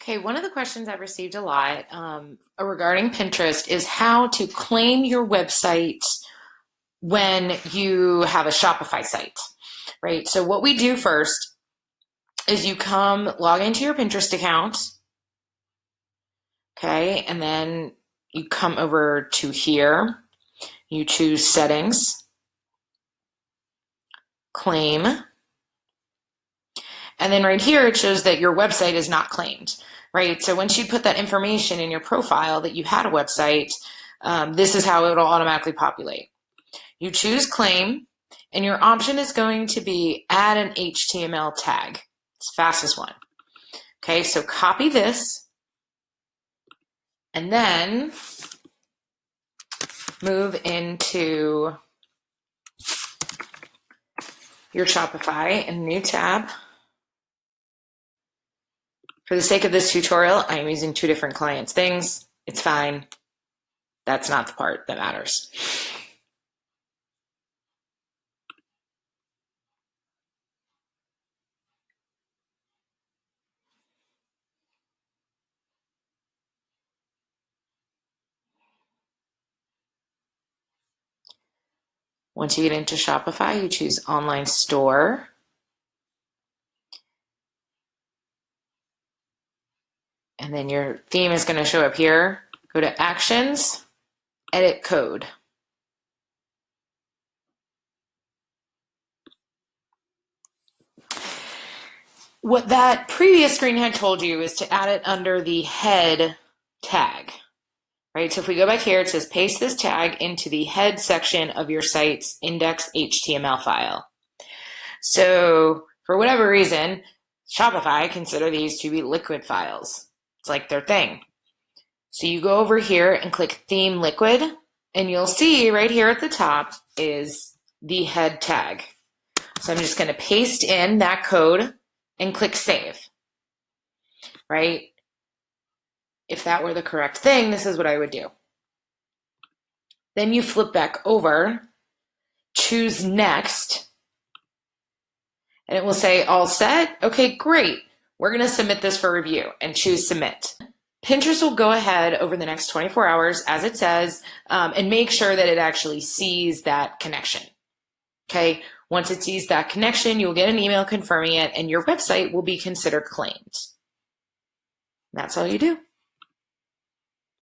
Okay, one of the questions I've received a lot regarding Pinterest is how to claim your website when you have a Shopify site, right? So what we do first is you come log into your Pinterest account, okay, and then you come over to here, you choose settings, claim, and then right here it shows that your website is not claimed, right? So once you put that information in your profile that you had a website, this is how it'll automatically populate. You choose claim, and your option is going to be add an HTML tag. It's the fastest one. Okay, so copy this, and then move into your Shopify in a new tab. For the sake of this tutorial, I am using two different clients' things. It's fine. That's not the part that matters. Once you get into Shopify, you choose Online Store. And then your theme is going to show up here. Go to Actions, Edit Code. What that previous screen had told you is to add it under the head tag, right? So if we go back here, it says paste this tag into the head section of your site's index HTML file. So for whatever reason, Shopify consider these to be liquid files. It's like their thing. So you go over here and click Theme Liquid, and you'll see right here at the top is the head tag. So I'm just going to paste in that code and click Save, right? If that were the correct thing, this is what I would do. Then you flip back over, choose Next, and it will say all set. Okay, great. We're going to submit this for review and choose Submit. Pinterest will go ahead over the next 24 hours, as it says, and make sure that it actually sees that connection. Okay, once it sees that connection, you'll get an email confirming it, and your website will be considered claimed. That's all you do.